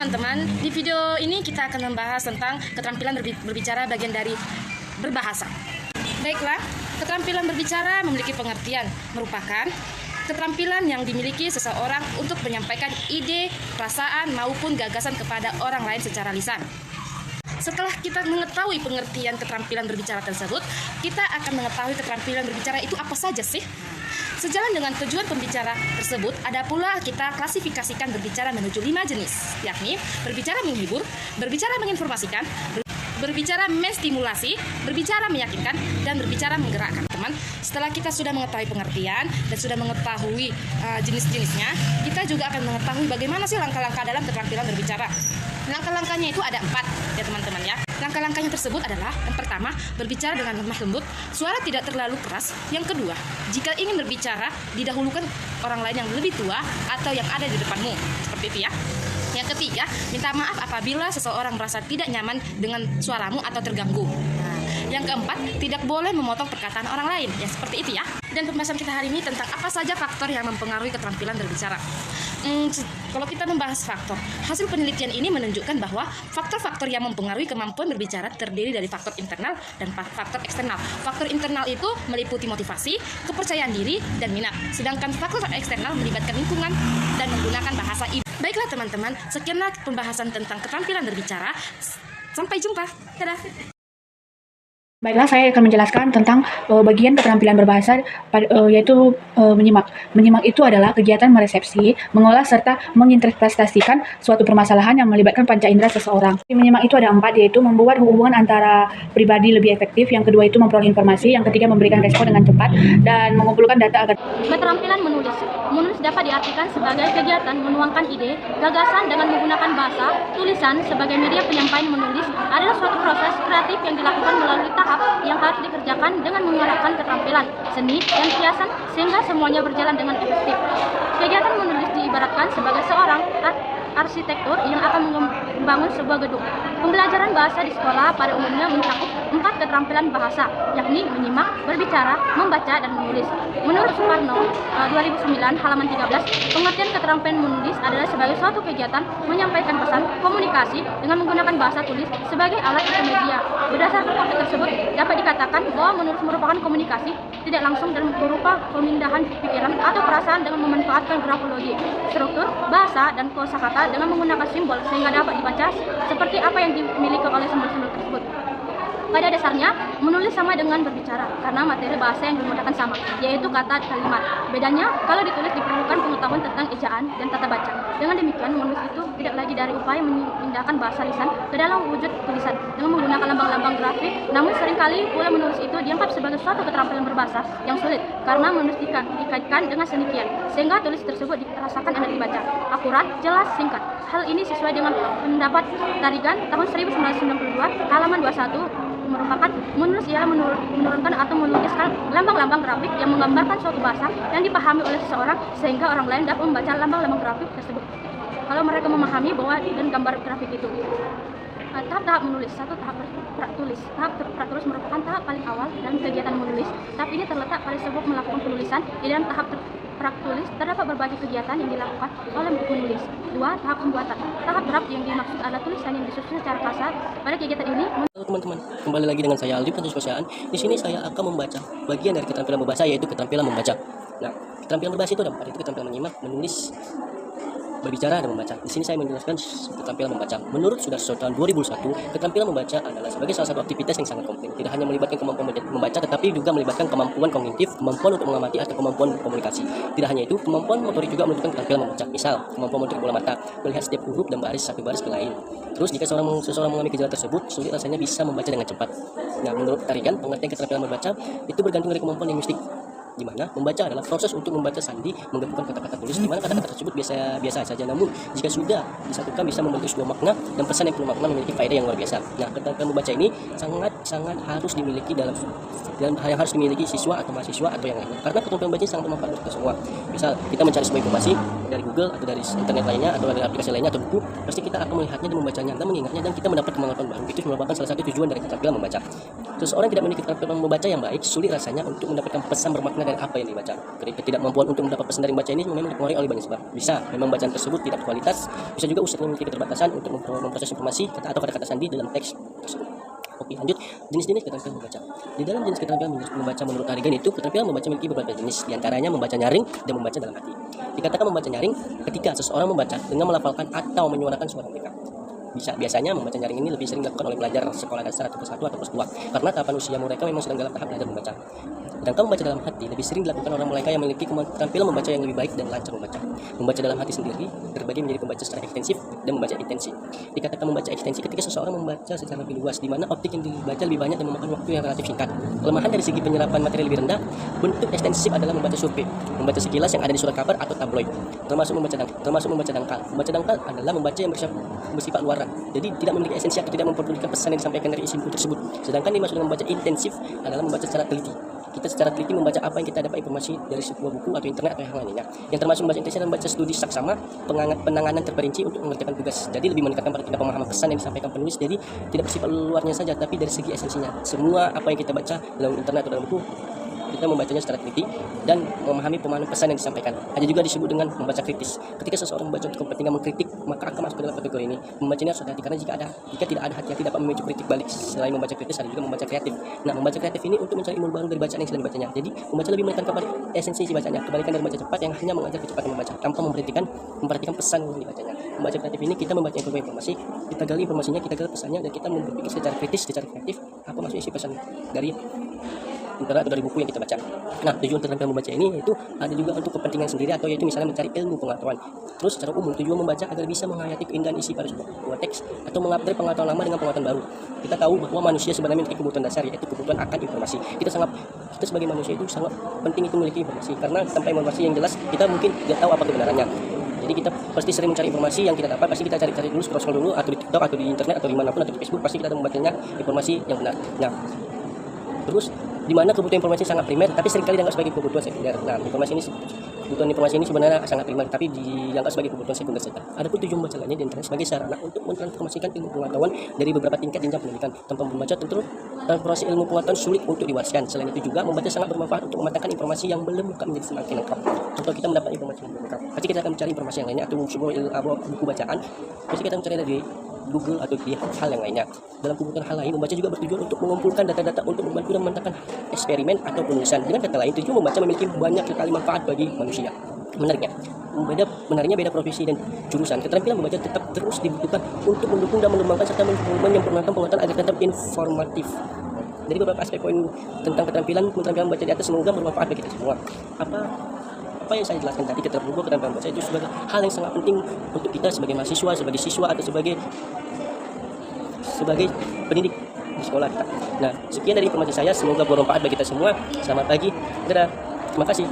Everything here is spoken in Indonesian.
Teman-teman, di video ini kita akan membahas tentang keterampilan berbicara bagian dari berbahasa. Baiklah, keterampilan berbicara memiliki pengertian, merupakan keterampilan yang dimiliki seseorang untuk menyampaikan ide, perasaan, maupun gagasan kepada orang lain secara lisan. Setelah kita mengetahui pengertian keterampilan berbicara tersebut, kita akan mengetahui keterampilan berbicara itu apa saja sih? Sejalan dengan tujuan pembicara tersebut, ada pula kita klasifikasikan berbicara menuju 5 jenis, yakni berbicara menghibur, berbicara menginformasikan, berbicara menstimulasi, berbicara meyakinkan, dan berbicara menggerakkan. Teman, setelah kita sudah mengetahui pengertian dan sudah mengetahui jenis-jenisnya, kita juga akan mengetahui bagaimana sih langkah-langkah dalam keterampilan berbicara. Langkah-langkahnya itu ada 4 ya teman-teman ya. Langkah-langkahnya tersebut adalah yang pertama, berbicara dengan lemah lembut, suara tidak terlalu keras. Yang kedua, jika ingin berbicara, didahulukan orang lain yang lebih tua atau yang ada di depanmu. Seperti itu ya. Yang ketiga, minta maaf apabila seseorang merasa tidak nyaman dengan suaramu atau terganggu. Yang keempat, tidak boleh memotong perkataan orang lain. Ya, seperti itu ya. Dan pembahasan kita hari ini tentang apa saja faktor yang mempengaruhi keterampilan berbicara. Kalau kita membahas faktor, hasil penelitian ini menunjukkan bahwa faktor-faktor yang mempengaruhi kemampuan berbicara terdiri dari faktor internal dan faktor eksternal. Faktor internal itu meliputi motivasi, kepercayaan diri, dan minat. Sedangkan faktor eksternal melibatkan lingkungan dan menggunakan bahasa ibu. Baiklah teman-teman, sekianlah pembahasan tentang keterampilan berbicara. Sampai jumpa. Dadah. Baiklah, saya akan menjelaskan tentang bagian keterampilan berbahasa, yaitu menyimak. Menyimak itu adalah kegiatan meresepsi, mengolah serta menginterpretasikan suatu permasalahan yang melibatkan panca indera seseorang. Menyimak itu ada 4, yaitu membuat hubungan antara pribadi lebih efektif, yang kedua itu memperoleh informasi, yang ketiga memberikan respon dengan cepat, dan mengumpulkan data agar. Keterampilan menulis. Menulis dapat diartikan sebagai kegiatan menuangkan ide, gagasan dengan menggunakan bahasa. Tulisan sebagai media penyampaian menulis adalah suatu proses kreatif yang dilakukan melalui tahap yang harus dikerjakan dengan mengerahkan keterampilan, seni, dan kiasan sehingga semuanya berjalan dengan efektif. Kegiatan menulis diibaratkan sebagai seorang arsitektur yang akan membangun sebuah gedung. Pembelajaran bahasa di sekolah pada umumnya mencakup 4 keterampilan bahasa, yakni menyimak, berbicara, membaca, dan menulis. Menurut Suparno, 2009, halaman 13, pengertian keterampilan menulis adalah sebagai suatu kegiatan menyampaikan pesan, komunikasi dengan menggunakan bahasa tulis sebagai alat atau media. Berdasarkan fakta tersebut, dapat dikatakan bahwa menulis merupakan komunikasi tidak langsung dan berupa pemindahan pikiran atau perasaan dengan memanfaatkan grafologi, struktur, bahasa, dan kosakata dengan menggunakan simbol sehingga dapat dibaca seperti apa yang dimiliki oleh simbol-simbol tersebut. Pada dasarnya, menulis sama dengan berbicara karena materi bahasa yang digunakan sama, yaitu kata kalimat. Bedanya, kalau ditulis diperlukan pengetahuan tentang ejaan dan tata baca. Dengan demikian, menulis itu tidak lagi dari upaya memindahkan bahasa lisan ke dalam wujud tulisan dengan menggunakan lambang-lambang grafik. Namun seringkali pula menulis itu dianggap sebagai suatu keterampilan berbahasa yang sulit karena menulis dikaitkan dengan senikian, sehingga tulis tersebut dirasakan enak dibaca, akurat, jelas, singkat. Hal ini sesuai dengan pendapat Tarigan tahun 1992, halaman 21, merupakan menulis ialah menurunkan atau melukiskan lambang-lambang grafik yang menggambarkan suatu bahasa yang dipahami oleh seseorang sehingga orang lain dapat membaca lambang-lambang grafik tersebut kalau mereka memahami bahwa dan gambar grafik itu. Tahap-tahap menulis. 1. Tahap praktulis. Tahap praktulis merupakan tahap paling awal dalam kegiatan menulis. Tahap ini terletak pada sebab melakukan penulisan. Di dalam tahap praktulis terdapat berbagai kegiatan yang dilakukan oleh penulis. 2. Tahap pembuatan. Tahap draft yang dimaksud adalah tulisan yang disusun secara kasar. Pada kegiatan ini, halo teman-teman, kembali lagi dengan saya Aldi Francis Kosiaan. Di sini saya akan membaca bagian dari keterampilan berbahasa, yaitu keterampilan membaca. Nah, keterampilan berbahasa itu ada 4, yaitu keterampilan menyimak, menulis, berbicara, dan membaca. Di sini saya menjelaskan keterampilan membaca. Menurut Sudarso tahun 2001, keterampilan membaca adalah sebagai salah satu aktivitas yang sangat kompleks. Tidak hanya melibatkan kemampuan membaca, tetapi juga melibatkan kemampuan kognitif, kemampuan untuk mengamati, atau kemampuan berkomunikasi. Tidak hanya itu, kemampuan motorik juga menunjukkan keterampilan membaca. Misal, kemampuan motorik bola mata, melihat setiap huruf dan baris satu baris ke lain. Terus, jika seseorang mengalami gejala tersebut, sulit rasanya bisa membaca dengan cepat. Nah, menurut Tarigan, pengertian keterampilan membaca itu bergantung dari kemampuan linguistik, di mana membaca adalah proses untuk membaca sandi menggabungkan kata-kata tulis, di mana kata-kata tersebut biasa saja, namun jika sudah disatukan bisa membentuk sebuah makna dan pesan yang penuh makna memiliki faedah yang luar biasa. Nah, keterampilan membaca ini sangat harus dimiliki dalam yang harus dimiliki siswa atau mahasiswa atau yang lainnya, karena keterampilan membaca sangat bermanfaat untuk kita semua. Misal kita mencari sebuah informasi dari Google atau dari internet lainnya atau dari aplikasi lainnya atau buku, pasti kita akan melihatnya dan membacanya dan mengingatnya, dan kita mendapat kemampuan baru. Itu merupakan salah satu tujuan dari keterampilan membaca. Seseorang tidak memiliki keterampilan membaca yang baik, sulit rasanya untuk mendapatkan pesan bermakna dari apa yang dibaca. Ketidakmampuan untuk mendapat pesan dari membaca ini memang dipengaruhi oleh banyak sebab. Bisa, memang bacaan tersebut tidak berkualitas, bisa juga ustadz memiliki keterbatasan untuk memproses informasi atau kata-kata sandi dalam teks tersebut. Oke, lanjut. Jenis-jenis keterampilan membaca. Di dalam jenis keterampilan membaca menurut Arigan itu, keterampilan membaca memiliki beberapa jenis, diantaranya membaca nyaring dan membaca dalam hati. Dikatakan membaca nyaring ketika seseorang membaca dengan melafalkan atau menyuarakan suara mereka. Biasanya membaca nyaring ini lebih sering dilakukan oleh pelajar sekolah dasar atau kelas 1 atau kelas 2 karena tahapan usia mereka memang sedang dalam tahap belajar membaca. Sedangkan membaca dalam hati lebih sering dilakukan orang mereka yang memiliki keterampilan membaca yang lebih baik dan lancar membaca. Membaca dalam hati sendiri terbagi menjadi pembaca secara ekstensif dan membaca intensi. Dikatakan membaca ekstensi ketika seseorang membaca secara lebih luas, di mana optik yang dibaca lebih banyak dan memakan waktu yang relatif singkat. Kelemahan dari segi penyerapan materi lebih rendah. Bentuk ekstensif adalah membaca survei, membaca sekilas yang ada di surat kabar atau tabloid, termasuk membaca dangkal. Membaca dangkal adalah membaca yang bersifat luaran, jadi tidak memiliki esensi atau tidak memperdulikan pesan yang disampaikan dari isi buku tersebut. Sedangkan dimaksud dengan membaca intensif adalah membaca secara teliti. Kita secara teliti membaca apa yang kita dapat informasi dari sebuah buku atau internet atau yang lainnya. Yang termasuk membaca intensif adalah membaca studi saksama, penanganan terperinci untuk mengerjakan tugas. Jadi lebih meningkatkan pada tingkat pemahaman pesan yang disampaikan penulis. Jadi tidak bersifat luarnya saja, tapi dari segi esensinya. Semua apa yang kita baca dalam internet atau dalam buku, kita membacanya secara teliti dan memahami pemahaman pesan yang disampaikan. Ada juga disebut dengan membaca kritis. Ketika seseorang membaca untuk kepentingan mengkritik, maka akan masuk ke dalam kategori ini. Membacanya harus hati-hati karena jika tidak ada hati-hati dapat memicu kritik balik. Selain membaca kritis, ada juga membaca kreatif. Nah, membaca kreatif ini untuk mencari ilmu baru dari bacaan yang sedang dibacanya. Jadi, membaca lebih menekankan pada esensi isi bacanya, kebalikan dari membaca cepat yang hanya mengajar kecepatan membaca tanpa memperhatikan pesan yang dibacanya. Membaca kreatif ini kita membaca informasi, kita gali informasinya, kita gali pesannya, dan kita berpikir secara kritis, secara kreatif apa maksudnya isi pesan dari internet atau dari buku yang kita baca. Nah, tujuan keterampilan membaca ini yaitu ada juga untuk kepentingan sendiri atau yaitu misalnya mencari ilmu pengetahuan. Terus secara umum tujuan membaca agar bisa menghayati keindahan isi pada sebuah teks atau mengupgrade pengetahuan lama dengan pengetahuan baru. Kita tahu bahwa manusia sebenarnya memiliki kebutuhan dasar yaitu kebutuhan akan informasi. Kita sebagai manusia itu sangat penting itu memiliki informasi karena tanpa informasi yang jelas kita mungkin tidak tahu apa kebenarannya. Jadi kita pasti sering mencari informasi yang kita dapat, pasti kita cari dulu, scroll dulu atau di TikTok atau di internet atau dimanapun atau di Facebook, pasti kita membacanya informasi yang benar. Nah, terus di mana kebutuhan informasi sangat primer tapi seringkali dianggap sebagai kebutuhan sekunder. Nah, kebutuhan informasi ini sebenarnya sangat primer tapi dianggap sebagai kebutuhan sekunder saja. Adapun tujuan membaca lainnya diantaranya sebagai sarana untuk mentransformasikan ilmu pengetahuan dari beberapa tingkat jenjang pendidikan. Tanpa membaca tentu transformasi ilmu pengetahuan sulit untuk diwariskan. Selain itu juga membaca sangat bermanfaat untuk mematangkan informasi yang belum lengkap menjadi semakin lengkap. Contoh kita mendapat informasi yang belum lengkap, pasti kita akan mencari informasi yang lainnya atau sebuah buku bacaan, pasti kita mencari dari Google atau di hal yang lainnya. Dalam kebutuhan hal lain, membaca juga bertujuan untuk mengumpulkan data-data untuk membantu dan memantapkan eksperimen atau penulisan. Dengan kata lain, tujuan membaca memiliki banyak sekali manfaat bagi manusia. Menariknya beda profesi dan jurusan, keterampilan membaca tetap terus dibutuhkan untuk mendukung dan mengembangkan serta menyempurnakan pengetahuan agar tetap informatif. Jadi beberapa aspek poin tentang keterampilan membaca di atas semoga bermanfaat bagi kita semua. Apa yang saya jelaskan tadi keterampilan membaca itu sebagai hal yang sangat penting untuk kita sebagai mahasiswa, sebagai siswa atau sebagai pendidik di sekolah kita. Nah, sekian dari informasi saya, semoga bermanfaat bagi kita semua. Selamat pagi. Dadah. Terima kasih.